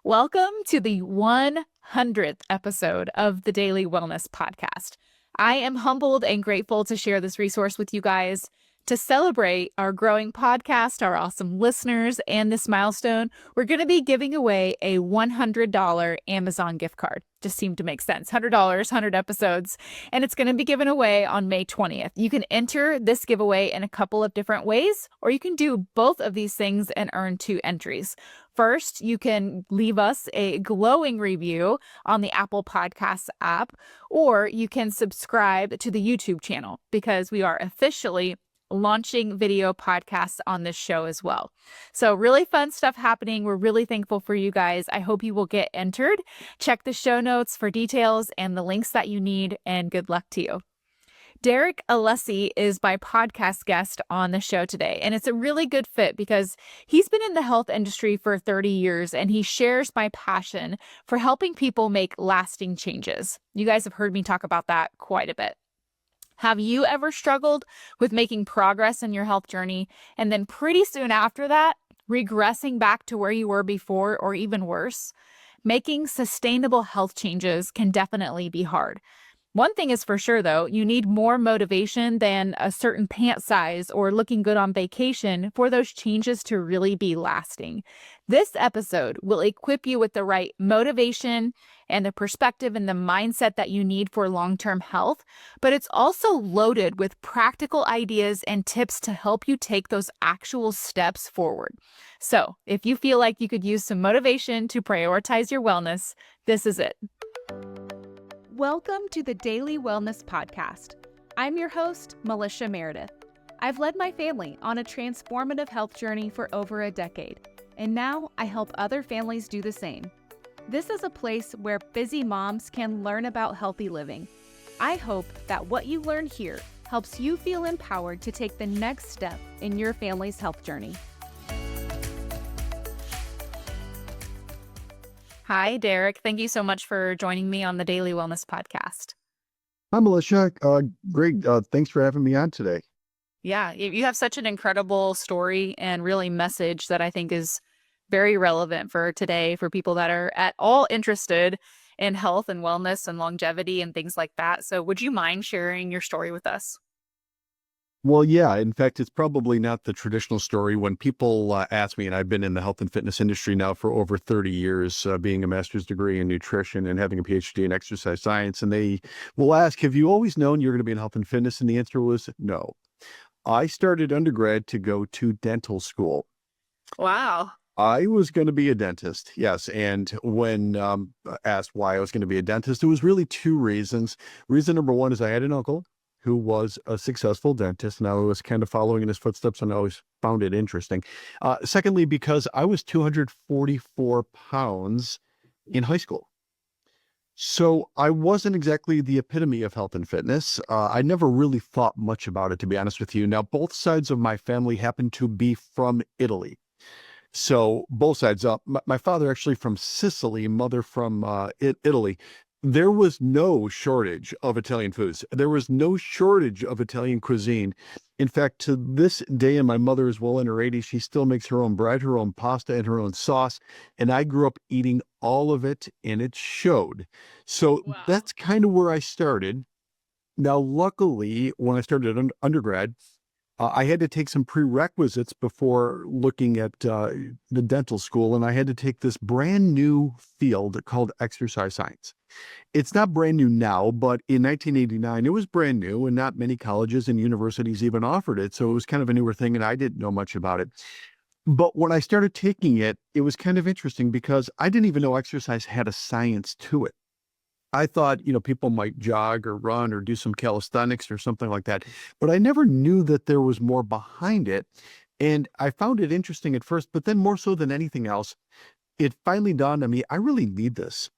Welcome to the 100th episode of the Daily Wellness Podcast. I am humbled and grateful to share this resource with you guys. To celebrate our growing podcast, our awesome listeners, and this milestone, we're going to be giving away a $100 Amazon gift card. Just seemed to make sense. $100, 100 episodes, and it's going to be given away on May 20th. You can enter this giveaway in a couple of different ways, or you can do both of these things and earn 2 entries. First, you can leave us a glowing review on the Apple Podcasts app, or you can subscribe to the YouTube channel because we are officially launching video podcasts on this show as well. So really fun stuff happening. We're really thankful for you guys. I hope you will get entered. Check the show notes for details and the links that you need, and good luck to you. Derek Alessi is my podcast guest on the show today, and it's a really good fit because he's been in the health industry for 30 years, and he shares my passion for helping people make lasting changes. You guys have heard me talk about that quite a bit. Have you ever struggled with making progress in your health journey and then pretty soon after that, regressing back to where you were before or even worse? Making sustainable health changes can definitely be hard. One thing is for sure, though, you need more motivation than a certain pant size or looking good on vacation for those changes to really be lasting. This episode will equip you with the right motivation and the perspective and the mindset that you need for long-term health, but it's also loaded with practical ideas and tips to help you take those actual steps forward. So if you feel like you could use some motivation to prioritize your wellness, this is it. Welcome to the Daily Wellness Podcast. I'm your host, Melissa Meredith. I've led my family on a transformative health journey for over a decade, and now I help other families do the same. This is a place where busy moms can learn about healthy living. I hope that what you learn here helps you feel empowered to take the next step in your family's health journey. Hi, Derek. Thank you so much for joining me on the Daily Wellness Podcast. Hi, Melissa. Great. Thanks for having me on today. Yeah, you have such an incredible story and really message that I think is very relevant for today for people that are at all interested in health and wellness and longevity and things like that. So would you mind sharing your story with us? Well, yeah. In fact, it's probably not the traditional story. When people ask me, and I've been in the health and fitness industry now for over 30 years, being a master's degree in nutrition and having a PhD in exercise science, and they will ask, have you always known you're going to be in health and fitness? And the answer was no. I started undergrad to go to dental school. Wow. I was going to be a dentist, yes. And when asked why I was going to be a dentist, it was really 2 reasons. Reason number 1 is I had an uncle who was a successful dentist, and I was kind of following in his footsteps, and I always found it interesting. Secondly, because I was 244 pounds in high school. So I wasn't exactly the epitome of health and fitness. I never really thought much about it, to be honest with you. Now, both sides of my family happen to be from Italy. So both sides up. My father actually from Sicily, mother from Italy. There was no shortage of Italian foods. There was no shortage of Italian cuisine. In fact, to this day, and my mother is well in her 80s, she still makes her own bread, her own pasta, and her own sauce. And I grew up eating all of it, and it showed. So Wow. that's kind of where I started. Now, luckily, when I started undergrad, I had to take some prerequisites before looking at the dental school, and I had to take this brand new field called exercise science. It's not brand new now, but in 1989, it was brand new, and not many colleges and universities even offered it. So it was kind of a newer thing, and I didn't know much about it. But when I started taking it, it was kind of interesting because I didn't even know exercise had a science to it. I thought, people might jog or run or do some calisthenics or something like that, but I never knew that there was more behind it. And I found it interesting at first, but then more so than anything else, it finally dawned on me, I really need this.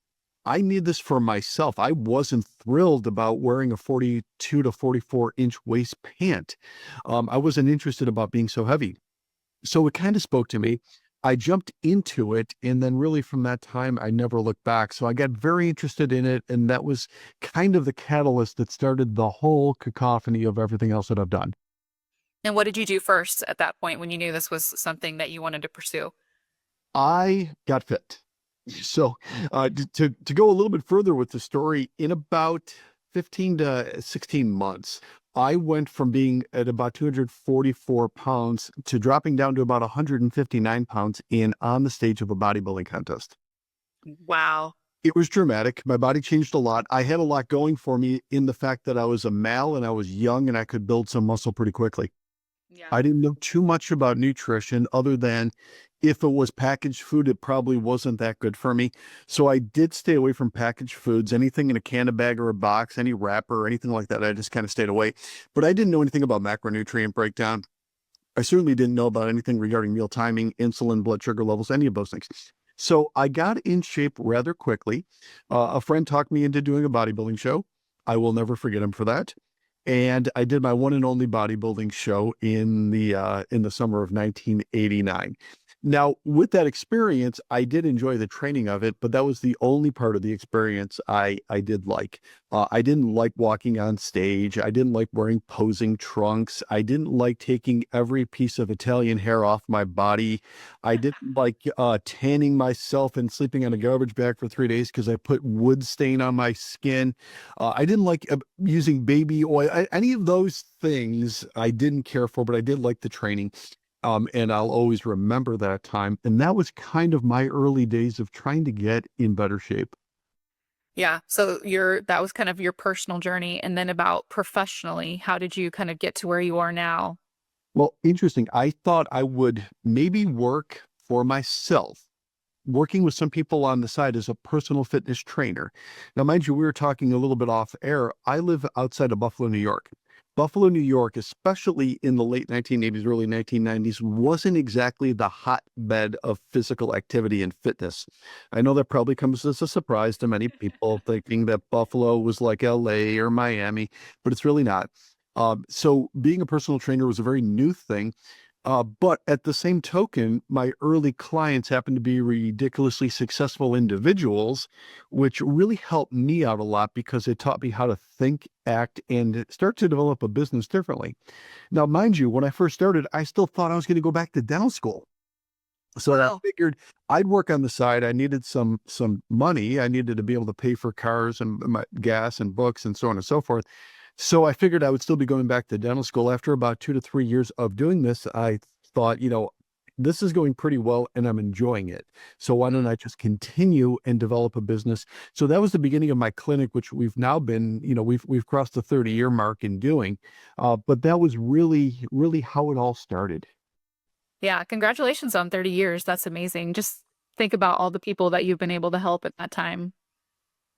I need this for myself. I wasn't thrilled about wearing a 42 to 44-inch waist pant. I wasn't interested about being so heavy. So it kind of spoke to me. I jumped into it, and then really from that time, I never looked back. So I got very interested in it, and that was kind of the catalyst that started the whole cacophony of everything else that I've done. And what did you do first at that point when you knew this was something that you wanted to pursue? I got fit. So, to go a little bit further with the story, in about 15 to 16 months, I went from being at about 244 pounds to dropping down to about 159 pounds in on the stage of a bodybuilding contest. Wow. It was dramatic. My body changed a lot. I had a lot going for me in the fact that I was a male and I was young and I could build some muscle pretty quickly. Yeah. I didn't know too much about nutrition other than if it was packaged food, it probably wasn't that good for me. So I did stay away from packaged foods, anything in a can, a bag, or a box, any wrapper or anything like that. I just kind of stayed away. But I didn't know anything about macronutrient breakdown. I certainly didn't know about anything regarding meal timing, insulin, blood sugar levels, any of those things. So I got in shape rather quickly. A friend talked me into doing a bodybuilding show. I will never forget him for that. And I did my one and only bodybuilding show in the summer of 1989. Now, with that experience, I did enjoy the training of it, but that was the only part of the experience I did like. I didn't like walking on stage. I didn't like wearing posing trunks. I didn't like taking every piece of Italian hair off my body. I didn't like tanning myself and sleeping on a garbage bag for 3 days because I put wood stain on my skin. I didn't like using baby oil. Any of those things I didn't care for, but I did like the training. And I'll always remember that time. And that was kind of my early days of trying to get in better shape. Yeah. So that was kind of your personal journey. And then about professionally, how did you kind of get to where you are now? Well, interesting. I thought I would maybe work for myself, working with some people on the side as a personal fitness trainer. Now, mind you, we were talking a little bit off air. I live outside of Buffalo, New York. Buffalo, New York, especially in the late 1980s, early 1990s, wasn't exactly the hotbed of physical activity and fitness. I know that probably comes as a surprise to many people thinking that Buffalo was like LA or Miami, but it's really not. So being a personal trainer was a very new thing. But at the same token, my early clients happened to be ridiculously successful individuals, which really helped me out a lot because it taught me how to think, act, and start to develop a business differently. Now, mind you, when I first started, I still thought I was going to go back to dental school. So I Wow. figured I'd work on the side. I needed some money. I needed to be able to pay for cars and my gas and books and so on and so forth. So I figured I would still be going back to dental school. After about 2 to 3 years of doing this, I thought, this is going pretty well and I'm enjoying it. So why don't I just continue and develop a business? So that was the beginning of my clinic, which we've now been, we've crossed the 30-year mark in doing. But that was really, really how it all started. Yeah. Congratulations on 30 years. That's amazing. Just think about all the people that you've been able to help at that time.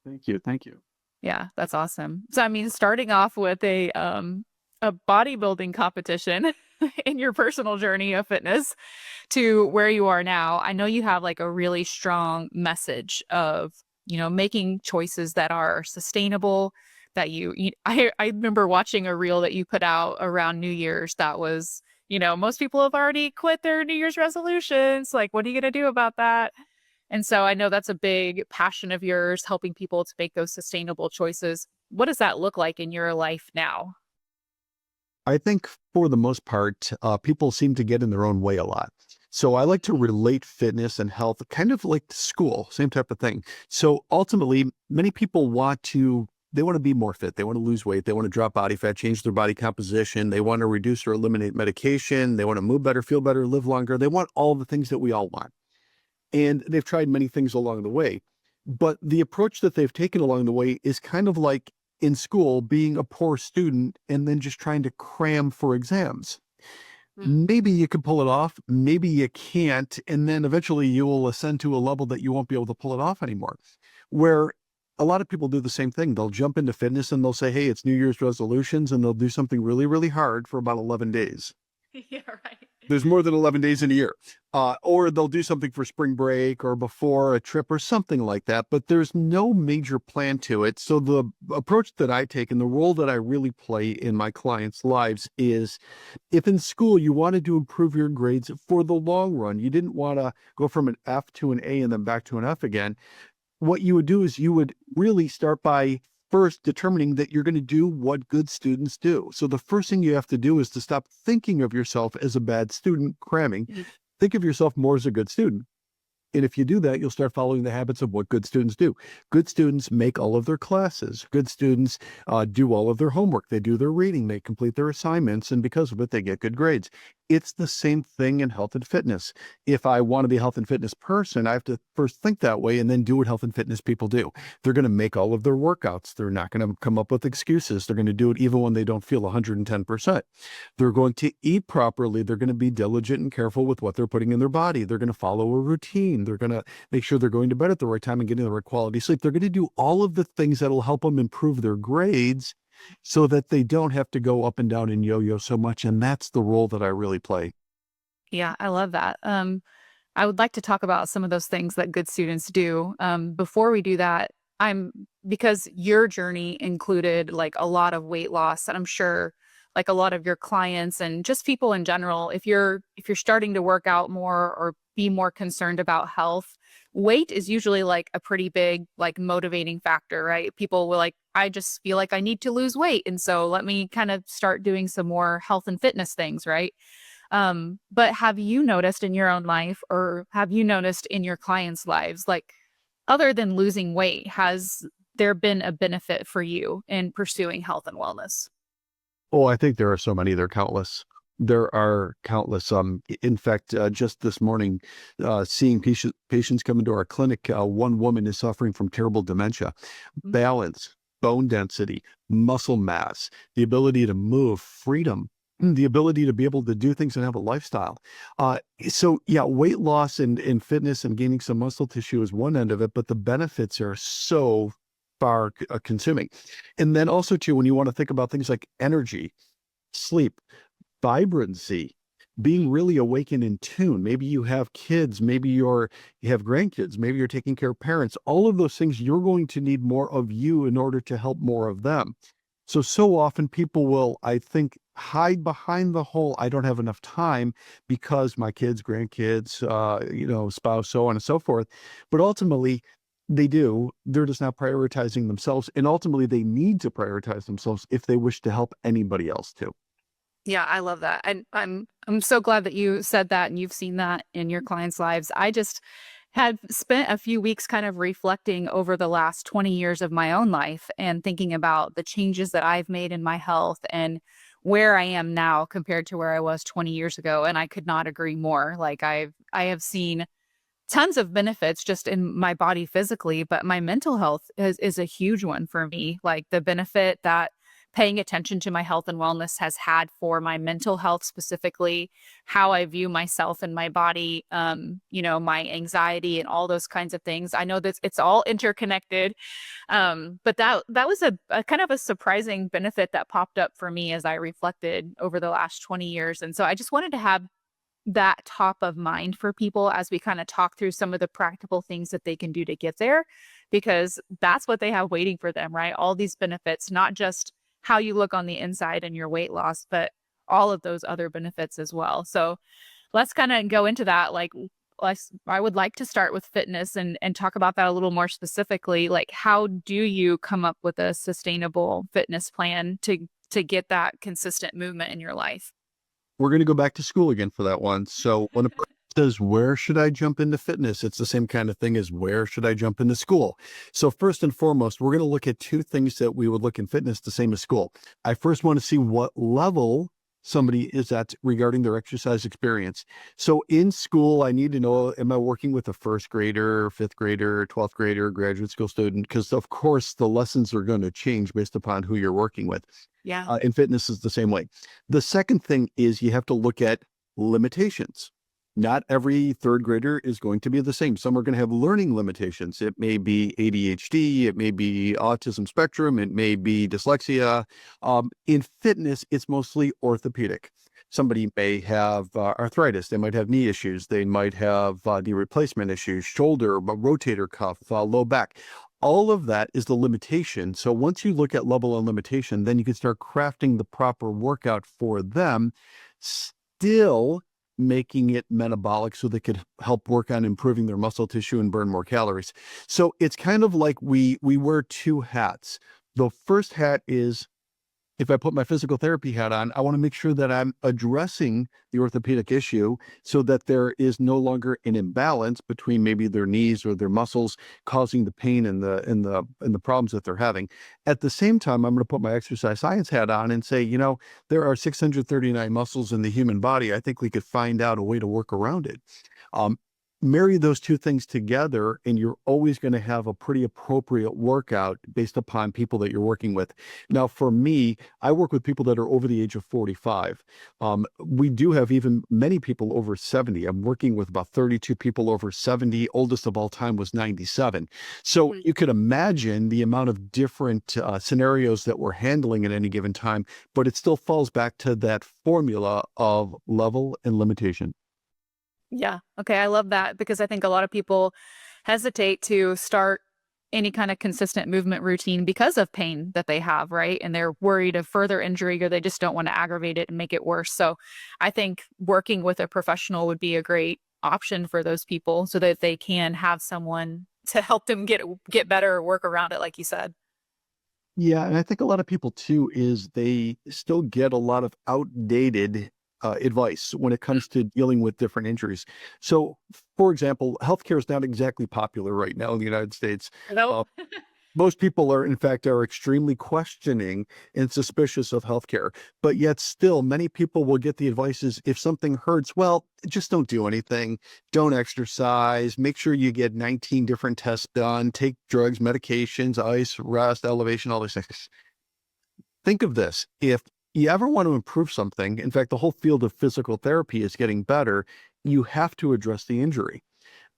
Thank you. Thank you. Yeah, that's awesome. So I mean, starting off with a bodybuilding competition in your personal journey of fitness to where you are now, I know you have like a really strong message of, making choices that are sustainable, that I remember watching a reel that you put out around New Year's that was, most people have already quit their New Year's resolutions. Like, what are you going to do about that? And so I know that's a big passion of yours, helping people to make those sustainable choices. What does that look like in your life now? I think for the most part, people seem to get in their own way a lot. So I like to relate fitness and health kind of like school, same type of thing. So ultimately, many people they want to be more fit. They want to lose weight. They want to drop body fat, change their body composition. They want to reduce or eliminate medication. They want to move better, feel better, live longer. They want all the things that we all want. And they've tried many things along the way. But the approach that they've taken along the way is kind of like in school being a poor student and then just trying to cram for exams. Mm. Maybe you can pull it off, maybe you can't, and then eventually you will ascend to a level that you won't be able to pull it off anymore. Where a lot of people do the same thing. They'll jump into fitness and they'll say, hey, it's New Year's resolutions, and they'll do something really, really hard for about 11 days. Yeah, right. There's more than 11 days in a year. Or they'll do something for spring break or before a trip or something like that, but there's no major plan to it. So the approach that I take and the role that I really play in my clients' lives is if in school you wanted to improve your grades for the long run, you didn't want to go from an F to an A and then back to an F again, what you would do is you would really start by first determining that you're going to do what good students do. So the first thing you have to do is to stop thinking of yourself as a bad student cramming. Mhm. Think of yourself more as a good student. And if you do that, you'll start following the habits of what good students do. Good students make all of their classes. Good students do all of their homework. They do their reading. They complete their assignments. And because of it, they get good grades. It's the same thing in health and fitness. If I want to be a health and fitness person, I have to first think that way and then do what health and fitness people do. They're going to make all of their workouts. They're not going to come up with excuses. They're going to do it even when they don't feel 110%. They're going to eat properly. They're going to be diligent and careful with what they're putting in their body. They're going to follow a routine. They're going to make sure they're going to bed at the right time and getting the right quality sleep. They're going to do all of the things that'll help them improve their grades so that they don't have to go up and down and yo-yo so much. And that's the role that I really play. Yeah, I love that. I would like to talk about some of those things that good students do. Before we do that, because your journey included like a lot of weight loss, and I'm sure like a lot of your clients and just people in general, if you're starting to work out more or be more concerned about health, weight is usually like a pretty big like motivating factor, right? People will like, I just feel like I need to lose weight, and so let me kind of start doing some more health and fitness things, right? But have you noticed in your own life, or have you noticed in your clients' lives, like other than losing weight, has there been a benefit for you in pursuing health and wellness? Oh, I think there are so many. They're countless. There are countless. In fact, just this morning, seeing patients come into our clinic, one woman is suffering from terrible dementia, Mm. balance, bone density, muscle mass, the ability to move, freedom, the ability to be able to do things and have a lifestyle. So yeah, weight loss and fitness and gaining some muscle tissue is one end of it, but the benefits are so far consuming. And then also too, when you want to think about things like energy, sleep, vibrancy, being really awake and in tune. Maybe you have kids, maybe you have grandkids, maybe you're taking care of parents. All of those things, you're going to need more of you in order to help more of them. So often people will, I think, hide behind the whole, I don't have enough time because my kids, grandkids, spouse, so on and so forth. But ultimately, they do. They're just not prioritizing themselves. And ultimately, they need to prioritize themselves if they wish to help anybody else too. Yeah, I love that. And I'm so glad that you said that and you've seen that in your clients' lives. I just had spent a few weeks kind of reflecting over the last 20 years of my own life and thinking about the changes that I've made in my health and where I am now compared to where I was 20 years ago. And I could not agree more. Like I have seen tons of benefits just in my body physically, but my mental health is a huge one for me. Like the benefit that paying attention to my health and wellness has had for my mental health, specifically how I view myself and my body, my anxiety and all those kinds of things. I know that it's all interconnected. But that was a kind of a surprising benefit that popped up for me as I reflected over the last 20 years. And so I just wanted to have that top of mind for people as we kind of talk through some of the practical things that they can do to get there, because that's what they have waiting for them, right? All these benefits, not just how you look on the inside and your weight loss, but all of those other benefits as well. So let's kind of go into that. Like, I would like to start with fitness and talk about that a little more specifically. Like, how do you come up with a sustainable fitness plan to get that consistent movement in your life? We're going to go back to school again for that one. So when a person says, where should I jump into fitness? It's the same kind of thing as where should I jump into school? So first and foremost, we're going to look at two things that we would look in fitness the same as school. I first want to see what level somebody is at regarding their exercise experience. So in school, I need to know, am I working with a first grader, fifth grader, 12th grader, graduate school student? Because of course the lessons are going to change based upon who you're working with. Yeah. And fitness is the same way. The second thing is you have to look at limitations. Not every third grader is going to be the same. Some are going to have learning limitations. It may be ADHD, it may be autism spectrum, it may be dyslexia. In fitness, it's mostly orthopedic. Somebody may have arthritis, they might have knee issues, they might have knee replacement issues, shoulder, rotator cuff, low back. All of that is the limitation. So once you look at level and limitation, then you can start crafting the proper workout for them, still making it metabolic so they could help work on improving their muscle tissue and burn more calories. So it's kind of like we wear two hats. The first hat is if I put my physical therapy hat on, I want to make sure that I'm addressing the orthopedic issue so that there is no longer an imbalance between maybe their knees or their muscles causing the pain and the problems that they're having. At the same time, I'm going to put my exercise science hat on and say, there are 639 muscles in the human body. I think we could find out a way to work around it. Um, Marry those two things together, and you're always going to have a pretty appropriate workout based upon people that you're working with. Now, for me, I work with people that are over the age of 45. We do have even many people over 70. I'm working with about 32 people over 70. Oldest of all time was 97. So you could imagine the amount of different scenarios that we're handling at any given time, but it still falls back to that formula of level and limitation. Yeah. Okay. I love that because I think a lot of people hesitate to start any kind of consistent movement routine because of pain that they have, right? And they're worried of further injury or they just don't want to aggravate it and make it worse. So I think working with a professional would be a great option for those people so that they can have someone to help them get better or work around it, like you said. Yeah, and I think a lot of people too is they still get a lot of outdated advice when it comes to dealing with different injuries. So, for example, healthcare is not exactly popular right now in the United States. Nope. Uh, Most people are, in fact, are extremely questioning and suspicious of healthcare, but yet still many people will get the advice is if something hurts, well, just don't do anything. Don't exercise. Make sure you get 19 different tests done. Take drugs, medications, ice, rest, elevation, all these things. Think of this. If you ever want to improve something, in fact, the whole field of physical therapy is getting better, you have to address the injury.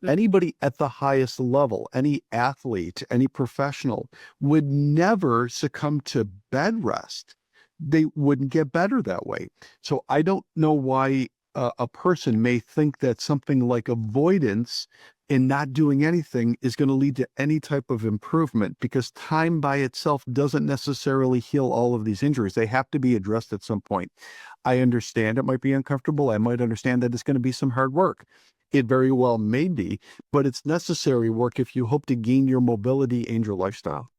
Anybody at the highest level, any athlete, any professional would never succumb to bed rest. They wouldn't get better that way. So I don't know why a person may think that something like avoidance and not doing anything is going to lead to any type of improvement because time by itself doesn't necessarily heal all of these injuries. They have to be addressed at some point. I understand it might be uncomfortable. I might understand that it's going to be some hard work. It very well may be, but it's necessary work if you hope to gain your mobility and your lifestyle.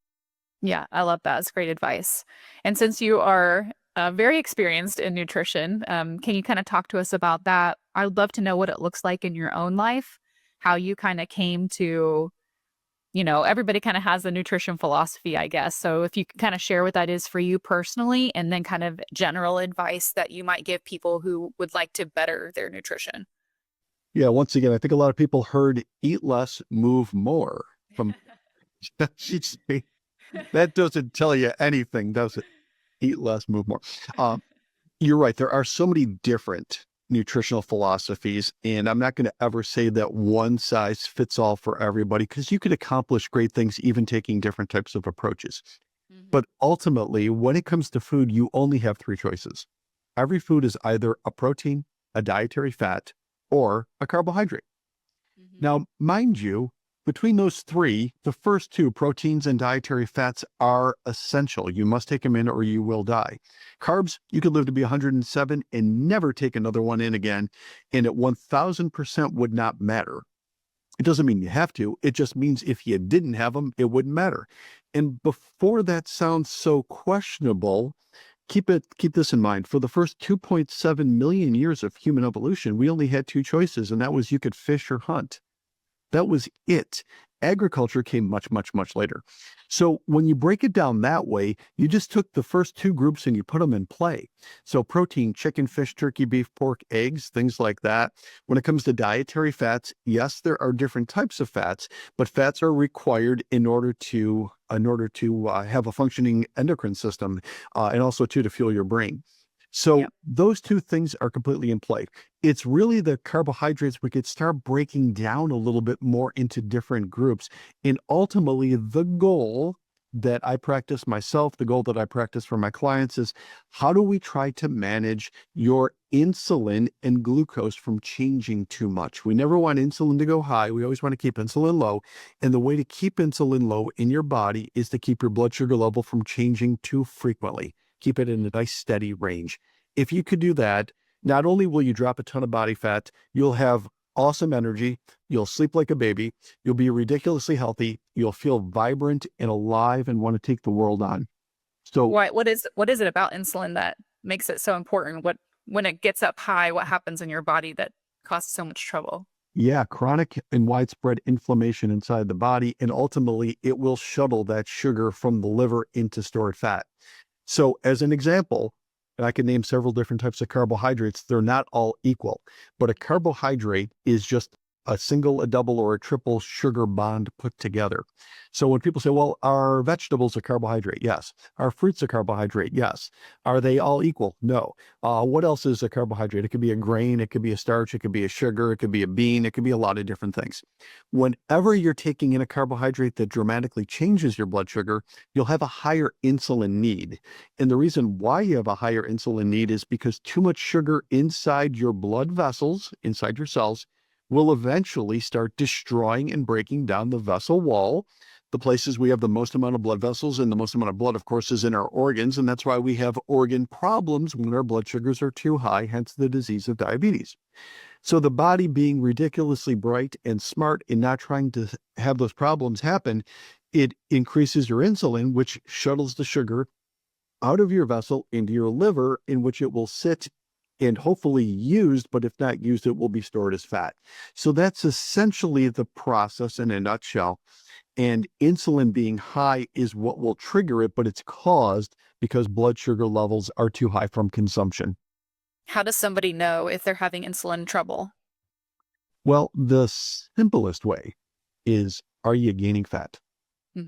Yeah, I love that. It's great advice. And since you are very experienced in nutrition, can you kind of talk to us about that? I'd love to know what it looks like in your own life, how you kind of came to, everybody kind of has a nutrition philosophy, I guess. So if you can kind of share what that is for you personally, and then kind of general advice that you might give people who would like to better their nutrition. Yeah, once again, I think a lot of people heard eat less, move more from that doesn't tell you anything, does it? Eat less, move more. Um, you're right. There are so many different nutritional philosophies, and I'm not going to ever say that one size fits all for everybody because you could accomplish great things even taking different types of approaches. Mhm. But ultimately, when it comes to food, you only have three choices. Every food is either a protein, a dietary fat, or a carbohydrate. Mhm. Now, mind you, between those three, the first two, proteins and dietary fats, are essential. You must take them in or you will die. Carbs, you could live to be 107 and never take another one in again. And at 1000% would not matter. It doesn't mean you have to. It just means if you didn't have them, it wouldn't matter. And before that sounds so questionable, keep this in mind. For the first 2.7 million years of human evolution, we only had two choices, and that was you could fish or hunt. That was it. Agriculture came much, much, much later. So when you break it down that way, you just took the first two groups and you put them in play. So protein, chicken, fish, turkey, beef, pork, eggs, things like that. When it comes to dietary fats, yes, there are different types of fats, but fats are required in order to have a functioning endocrine system, and also too to fuel your brain. So Yep. those two things are completely in play. It's really the carbohydrates we could start breaking down a little bit more into different groups. And ultimately, the goal that I practice myself, the goal that I practice for my clients is how do we try to manage your insulin and glucose from changing too much? We never want insulin to go high. We always want to keep insulin low. And the way to keep insulin low in your body is to keep your blood sugar level from changing too frequently. Keep it in a nice steady range. If you could do that, not only will you drop a ton of body fat, you'll have awesome energy, you'll sleep like a baby, you'll be ridiculously healthy, you'll feel vibrant and alive and want to take the world on. So What is it about insulin that makes it so important? What when it gets up high, what happens in your body that causes so much trouble? yeah, chronic and widespread inflammation inside the body, and ultimately it will shuttle that sugar from the liver into stored fat. So, as an example, and I can name several different types of carbohydrates, they're not all equal, but a carbohydrate is just a single, a double, or a triple sugar bond put together. So, when people say, well, are vegetables a carbohydrate? Yes. Are fruits a carbohydrate? Yes. Are they all equal? No. What else is a carbohydrate? It could be a grain, it could be a starch, it could be a sugar, it could be a bean, it could be a lot of different things. Whenever you're taking in a carbohydrate that dramatically changes your blood sugar, you'll have a higher insulin need. And the reason why you have a higher insulin need is because too much sugar inside your blood vessels, inside your cells, will eventually start destroying and breaking down the vessel wall. The places we have the most amount of blood vessels, and the most amount of blood, of course, is in our organs. And that's why we have organ problems when our blood sugars are too high, hence the disease of diabetes. So the body being ridiculously bright and smart and not trying to have those problems happen, it increases your insulin, which shuttles the sugar out of your vessel into your liver, in which it will sit and hopefully used, but if not used, it will be stored as fat. So that's essentially the process in a nutshell. And insulin being high is what will trigger it, but it's caused because blood sugar levels are too high from consumption. How does somebody know if they're having insulin trouble? Well, the simplest way is, are you gaining fat? Hmm.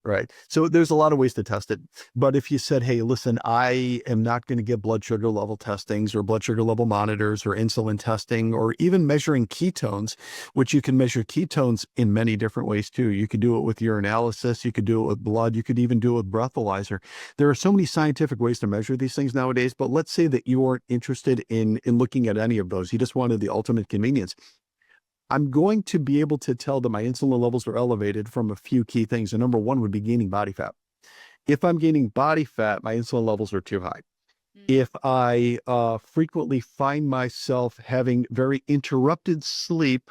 Right. So there's a lot of ways to test it. But if you said, hey, listen, I am not going to get blood sugar level testings or blood sugar level monitors or insulin testing or even measuring ketones, which you can measure ketones in many different ways too. You could do it with urinalysis, you could do it with blood, you could even do it with breathalyzer. There are so many scientific ways to measure these things nowadays. But let's say that you aren't interested in looking at any of those. You just wanted the ultimate convenience. I'm going to be able to tell that my insulin levels are elevated from a few key things. And number one would be gaining body fat. If I'm gaining body fat, my insulin levels are too high. Mm. If I frequently find myself having very interrupted sleep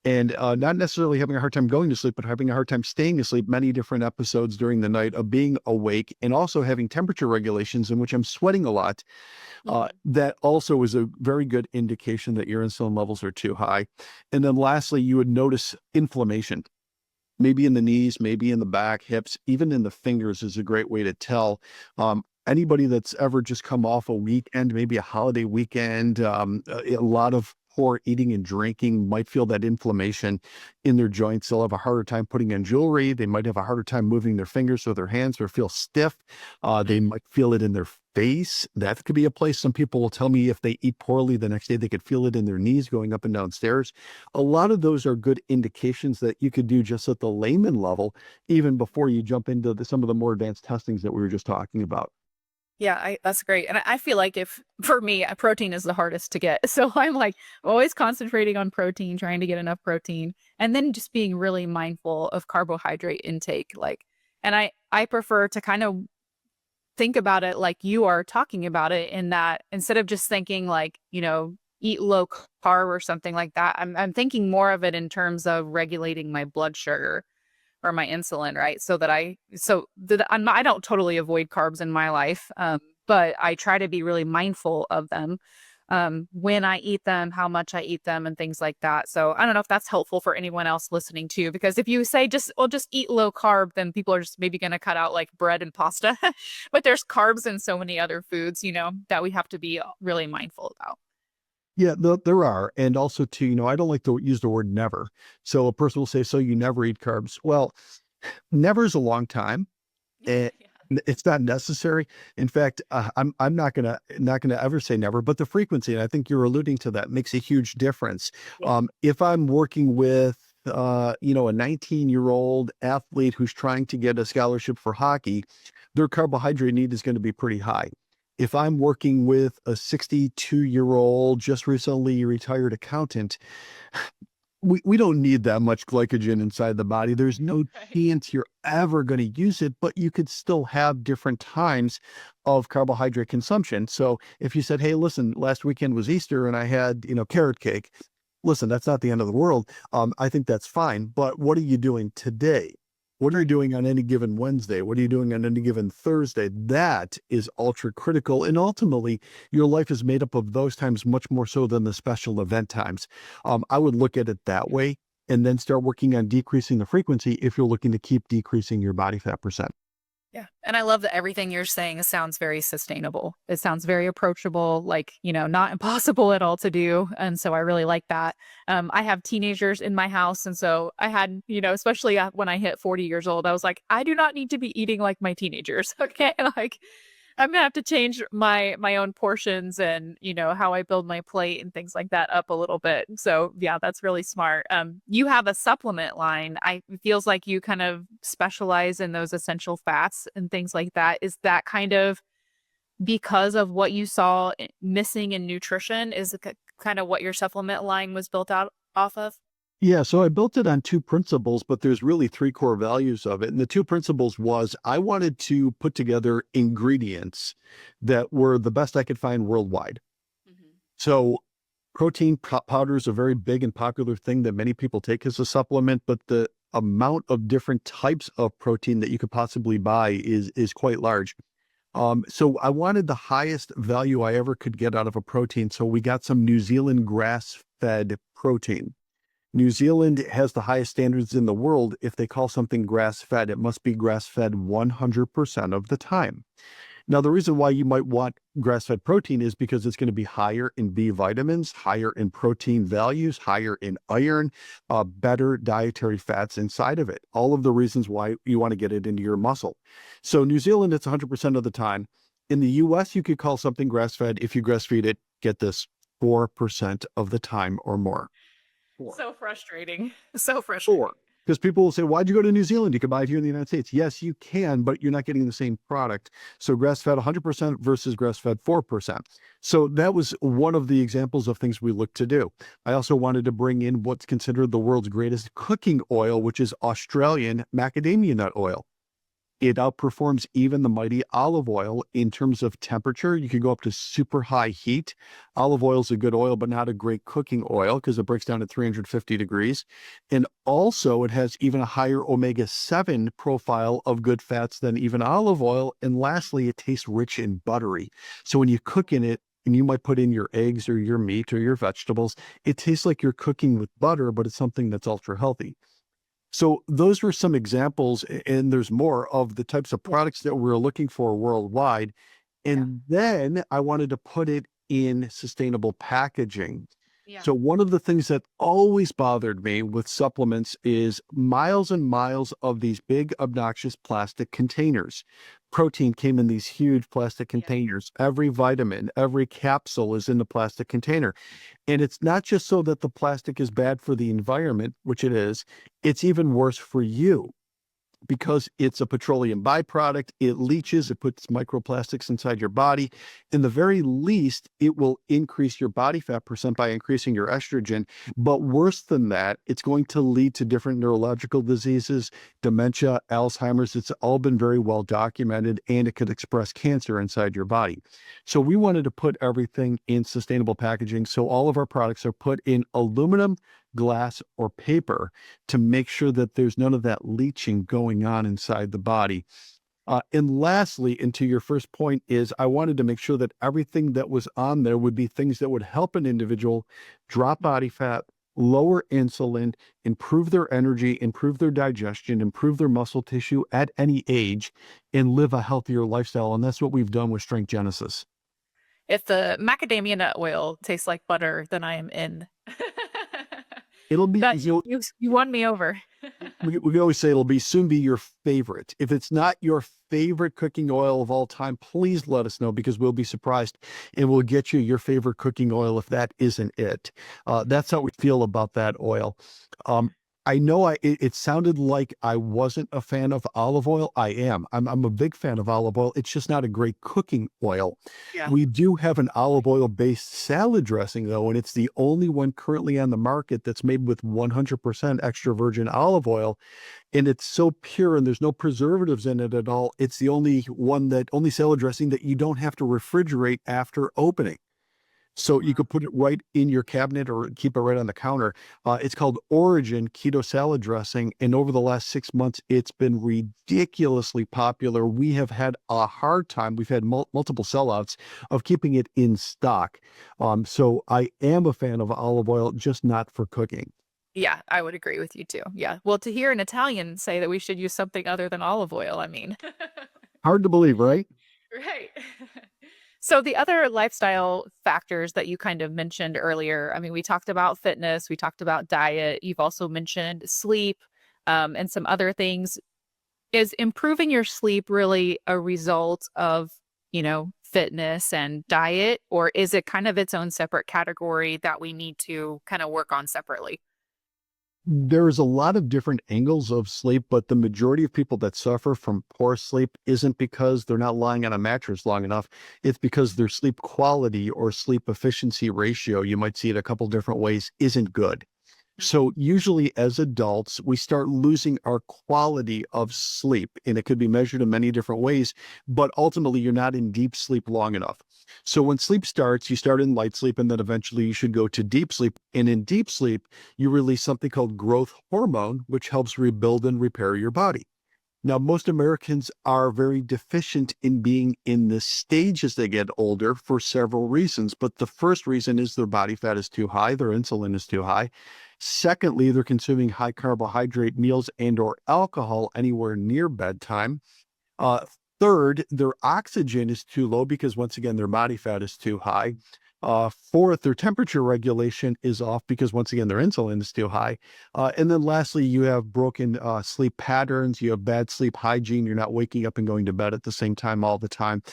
and not necessarily having a hard time going to sleep, but having a hard time staying asleep, many different episodes during the night of being awake, and also having temperature regulations in which I'm sweating a lot, Mhm. that also is a very good indication that your insulin levels are too high. And then lastly, you would notice inflammation, maybe in the knees, maybe in the back, hips, even in the fingers is a great way to tell. Anybody that's ever just come off a weekend, maybe a holiday weekend, a lot of poor eating and drinking might feel that inflammation in their joints. They'll have a harder time putting on jewelry. They might have a harder time moving their fingers or their hands or feel stiff. They Mhm. might feel it in their face. That could be a place. Some people will tell me if they eat poorly the next day, they could feel it in their knees going up and down stairs. A lot of those are good indications that you could do just at the layman level, even before you jump into some of the more advanced testings that we were just talking about. Yeah, that's great. And I feel like if for me, protein is the hardest to get. So I'm like always concentrating on protein, trying to get enough protein, and then just being really mindful of carbohydrate intake. And I prefer to kind of think about it like you are talking about it in that instead of just thinking like, eat low carb or something like that, I'm thinking more of it in terms of regulating my blood sugar or my insulin, right? I don't totally avoid carbs in my life, but I try to be really mindful of them, when I eat them, how much I eat them, and things like that. So I don't know if that's helpful for anyone else listening too, because if you say just eat low carb, then people are just maybe going to cut out like bread and pasta, but there's carbs in so many other foods, that we have to be really mindful about. Yeah, there are. And also, too, I don't like to use the word never. So a person will say, so you never eat carbs. Well, never is a long time. And Yeah. it's not necessary. In fact, I'm not gonna ever say never, but the frequency, and I think you're alluding to that, makes a huge difference. Yeah. If I'm working with a 19-year-old athlete who's trying to get a scholarship for hockey, their carbohydrate need is going to be pretty high. If I'm working with a 62-year-old just recently retired accountant, we don't need that much glycogen inside the body. There's no Right. chance you're ever going to use it, but you could still have different times of carbohydrate consumption. So if you said, hey, listen, last weekend was Easter and I had, carrot cake. Listen, that's not the end of the world. I think that's fine. But what are you doing today? What are you Right. doing on any given Wednesday? What are you doing on any given Thursday? That is ultra critical. And ultimately, your life is made up of those times much more so than the special event times. I would look at it that Yeah. way and then start working on decreasing the frequency if you're looking to keep decreasing your body fat percent. Yeah. And I love that everything you're saying sounds very sustainable. It sounds very approachable, like, not impossible at all to do. And so I really like that. I have teenagers in my house. And so I had, especially when I hit 40 years old, I was like, I do not need to be eating like my teenagers. Okay. Like, I'm gonna have to change my own portions and how I build my plate and things like that up a little bit. So yeah, that's really smart. You have a supplement line. I it feels like you kind of specialize in those essential fats and things like that. Is that kind of because of what you saw missing in nutrition? Is it kind of what your supplement line was built out off of? Yeah, so I built it on two principles, but there's really three core values of it. And the two principles was I wanted to put together ingredients that were the best I could find worldwide. Hmm. So protein powder is a very big and popular thing that many people take as a supplement, but the amount of different types of protein that you could possibly buy is quite large. So I wanted the highest value I ever could get out of a protein. So we got some New Zealand grass-fed protein. New Zealand has the highest standards in the world. If they call something grass-fed, it must be grass-fed 100% of the time. Now, the reason why you might want grass-fed protein is because it's going to be higher in B vitamins, higher in protein values, higher in iron, better dietary fats inside of it. All of the reasons why you want to get it into your muscle. So New Zealand, it's 100% of the time. In the US, you could call something grass-fed. If you grass-feed it, get this, 4% of the time or more. Four. So frustrating. So Four. frustrating. Because people will say, why'd you go to New Zealand? You could buy it here in the United States. Yes, you can, but you're not getting the same product. So grass fed 100% versus grass fed 4%. So that was one of the examples of things we looked to do. I also wanted to bring in what's considered the world's greatest cooking oil, which is Australian macadamia nut oil. It outperforms even the mighty olive oil in terms of temperature. You can go up to super high heat. Olive oil is a good oil, but not a great cooking oil because it breaks down at 350 degrees. And also, it has even a higher omega-7 profile of good fats than even olive oil. And lastly, it tastes rich and buttery. So when you cook in it, and you might put in your eggs or your meat or your vegetables, it tastes like you're cooking with butter, but it's something that's ultra healthy. So those were some examples, and there's more of the types of Yeah. products that we're looking for worldwide. Yeah. And then I wanted to put it in sustainable packaging. Yeah. So one of the things that always bothered me with supplements is miles and miles of these big obnoxious plastic containers. Protein came in these huge plastic Yeah. containers. Every vitamin, every capsule is in the plastic container. And it's not just so that the plastic is bad for the environment, which it is, it's even worse for you because it's a petroleum byproduct. It leaches, it puts microplastics inside your body. In the very least, it will increase your body fat percent by increasing your estrogen. But worse than that, it's going to lead to different neurological diseases, dementia, Alzheimer's. It's all been very well documented, and it could express cancer inside your body. So we wanted to put everything in sustainable packaging. So all of our products are put in aluminum, glass, or paper to make sure that there's none of that leaching going on inside the body. And lastly, and to your first point, is I wanted to make sure that everything that was on there would be things that would help an individual drop body fat, lower insulin, improve their energy, improve their digestion, improve their muscle tissue at any age, and live a healthier lifestyle. And that's what we've done with Strength Genesis. If the macadamia nut oil tastes like butter, then I am in. It'll be, That you won me over. we always say it'll be soon be your favorite. If it's not your favorite cooking oil of all time, please let us know because we'll be surprised and we'll get you your favorite cooking oil if that isn't it. That's how we feel about that oil. I know it sounded like I wasn't a fan of olive oil. I am. I'm a big fan of olive oil. It's just not a great cooking oil. Yeah. We do have an olive oil based salad dressing though, and it's the only one currently on the market that's made with 100% extra virgin olive oil. And it's so pure and there's no preservatives in it at all. It's the only salad dressing that you don't have to refrigerate after opening. So you Wow. could put it right in your cabinet or keep it right on the counter. It's called Origin Keto Salad Dressing. And over the last 6 months, it's been ridiculously popular. We have had a hard time. We've had multiple sellouts of keeping it in stock. So I am a fan of olive oil, just not for cooking. Yeah, I would agree with you too. Yeah. Well, to hear an Italian say that we should use something other than olive oil, I mean. Hard to believe, right? Right. So the other lifestyle factors that you kind of mentioned earlier, I mean, we talked about fitness, we talked about diet, you've also mentioned sleep, and some other things. Is improving your sleep really a result of, fitness and diet, or is it kind of its own separate category that we need to kind of work on separately? There's a lot of different angles of sleep, but the majority of people that suffer from poor sleep isn't because they're not lying on a mattress long enough. It's because their sleep quality or sleep efficiency ratio, you might see it a couple different ways, isn't good. Mm. So usually as adults, we start losing our quality of sleep, and it could be measured in many different ways, but ultimately you're not in deep sleep long enough. So when sleep starts, you start in light sleep, and then eventually you should go to deep sleep. And in deep sleep, you release something called growth hormone, which helps rebuild and repair your body. Now, most Americans are very deficient in being in this stage as they get older for several reasons. But the first reason is their body fat is too high, their insulin is too high. Secondly, they're consuming high carbohydrate meals and or alcohol anywhere near bedtime. Uh, Third, their oxygen is too low because once again, their body fat is too high. Fourth, their temperature regulation is off because once again, their insulin is too high. And then lastly, you have broken sleep patterns. You have bad sleep hygiene. You're not waking up and going to bed at the same time all the time.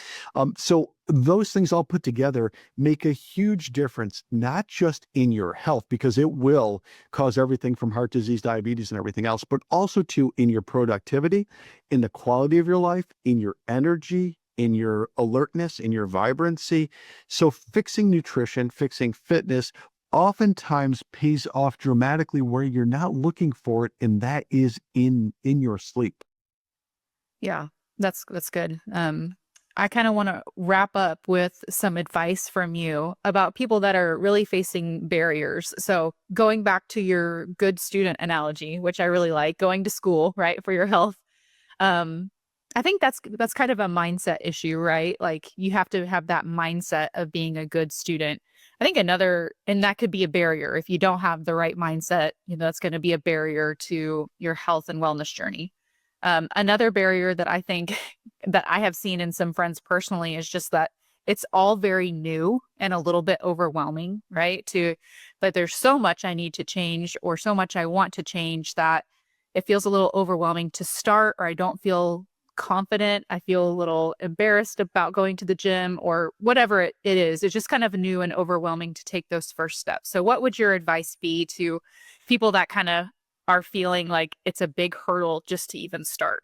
So those things all put together make a huge difference, not just in your health, because it will cause everything from heart disease, diabetes, and everything else, but also too in your productivity, in the quality of your life, in your energy, in your alertness, in your vibrancy. So fixing nutrition, fixing fitness oftentimes pays off dramatically where you're not looking for it, and that is in your sleep. Yeah, that's good. I kind of want to wrap up with some advice from you about people that are really facing barriers. So, going back to your good student analogy, which I really like, going to school, right, for your health. Um, I think that's kind of a mindset issue, right? Like you have to have that mindset of being a good student. I think and that could be a barrier if you don't have the right mindset, that's going to be a barrier to your health and wellness journey. Another barrier that I think that I have seen in some friends personally is just that it's all very new and a little bit overwhelming, right? But there's so much I need to change or so much I want to change that it feels a little overwhelming to start, or I don't feel confident. I feel a little embarrassed about going to the gym or whatever it is. It's just kind of new and overwhelming to take those first steps. So, what would your advice be to people that kind of are feeling like it's a big hurdle just to even start?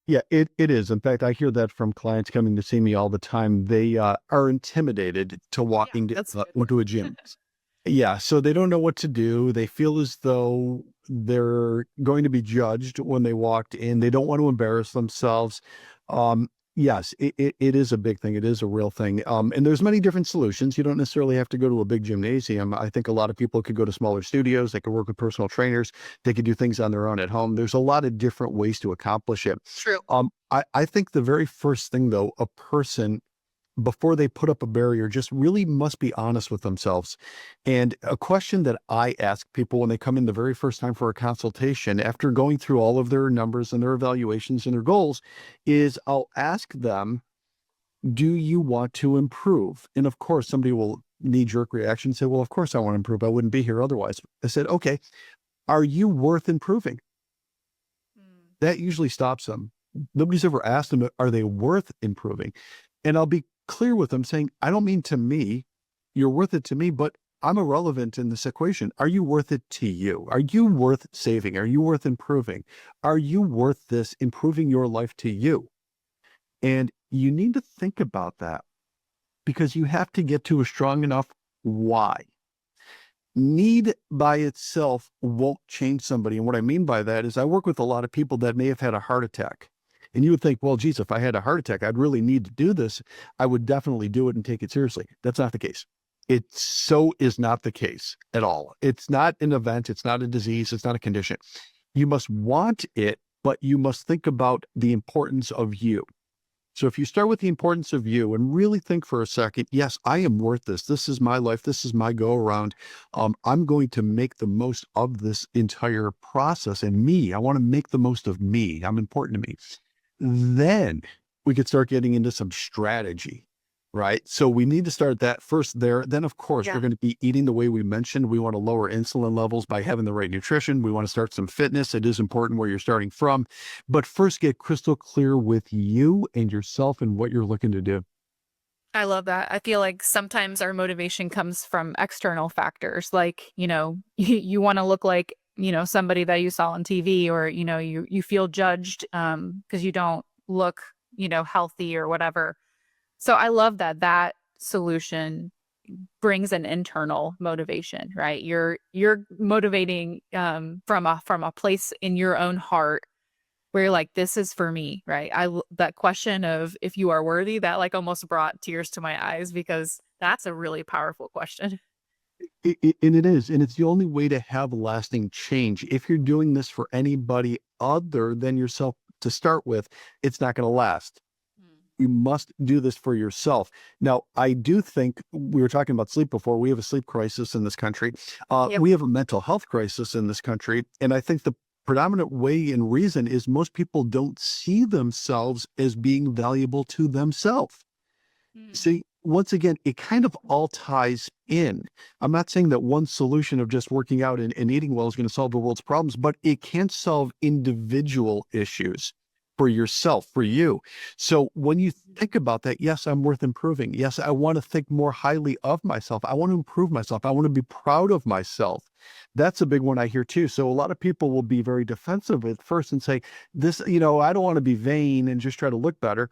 Yeah, it is. In fact, I hear that from clients coming to see me all the time. They are intimidated to walk Yeah, that's good. into a gym. Yeah, so they don't know what to do. They feel as though they're going to be judged when they walked in. They don't want to embarrass themselves. Yes, it is a big thing. It is a real thing. And there's many different solutions. You don't necessarily have to go to a big gymnasium. I think a lot of people could go to smaller studios. They could work with personal trainers. They could do things on their own at home. There's a lot of different ways to accomplish it. True. I think the very first thing, though, a person before they put up a barrier just really must be honest with themselves. And a question that I ask people when they come in the very first time for a consultation, after going through all of their numbers and their evaluations and their goals, is I'll ask them, do you want to improve? And of course, somebody will knee jerk reaction and say, well, of course I want to improve. I wouldn't be here otherwise. I said, okay, are you worth improving? Mm. That usually stops them. Nobody's ever asked them, are they worth improving? And I'll be clear with them saying, I don't mean to me, you're worth it to me, but I'm irrelevant in this equation. Are you worth it to you? Are you worth saving? Are you worth improving? Are you worth this improving your life to you? And you need to think about that because you have to get to a strong enough why. Need by itself won't change somebody. And what I mean by that is I work with a lot of people that may have had a heart attack. And you would think, well, geez, if I had a heart attack, I'd really need to do this. I would definitely do it and take it seriously. That's not the case. It so is not the case at all. It's not an event. It's not a disease. It's not a condition. You must want it, but you must think about the importance of you. So if you start with the importance of you and really think for a second, yes, I am worth this. This is my life. This is my go around. I'm going to make the most of this entire process and me. I want to make the most of me. I'm important to me. Then we could start getting into some strategy, right? So we need to start that first there. Then, of course, we're going to be eating the way we mentioned. We want to lower insulin levels by having the right nutrition. We want to start some fitness. It is important where you're starting from. But first, get crystal clear with you and yourself and what you're looking to do. I love that. I feel like sometimes our motivation comes from external factors, like, you want to look like, somebody that you saw on TV, or, you feel judged because you don't look, healthy or whatever. So I love that solution brings an internal motivation, right? You're motivating from a place in your own heart where you're like, this is for me, right? That question of if you are worthy, that like almost brought tears to my eyes, because that's a really powerful question. And it is. And it's the only way to have lasting change. If you're doing this for anybody other than yourself to start with, it's not going to last. You must do this for yourself. Now, I do think we were talking about sleep before. We have a sleep crisis in this country. Yep. We have a mental health crisis in this country. And I think the predominant way and reason is most people don't see themselves as being valuable to themselves. See, once again, it kind of all ties in. I'm not saying that one solution of just working out and eating well is going to solve the world's problems, but it can solve individual issues for yourself, for you. So when you think about that, yes, I'm worth improving. Yes, I want to think more highly of myself. I want to improve myself. I want to be proud of myself. That's a big one I hear too. So a lot of people will be very defensive at first and say, this, I don't want to be vain and just try to look better.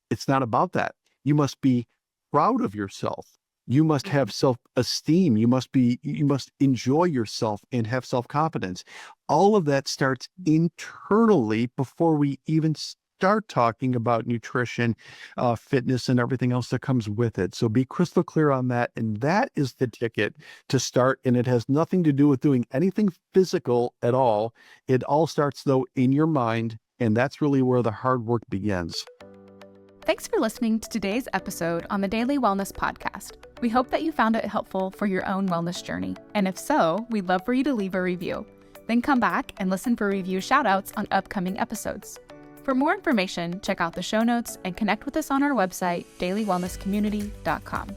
It's not about that. You must be proud of yourself. You must have self-esteem. You must enjoy yourself and have self-confidence. All of that starts internally before we even start talking about nutrition, fitness, and everything else that comes with it. So be crystal clear on that. And that is the ticket to start. And it has nothing to do with doing anything physical at all. It all starts, though, in your mind. And that's really where the hard work begins. Thanks for listening to today's episode on the Daily Wellness Podcast. We hope that you found it helpful for your own wellness journey. And if so, we'd love for you to leave a review. Then come back and listen for review shoutouts on upcoming episodes. For more information, check out the show notes and connect with us on our website, dailywellnesscommunity.com.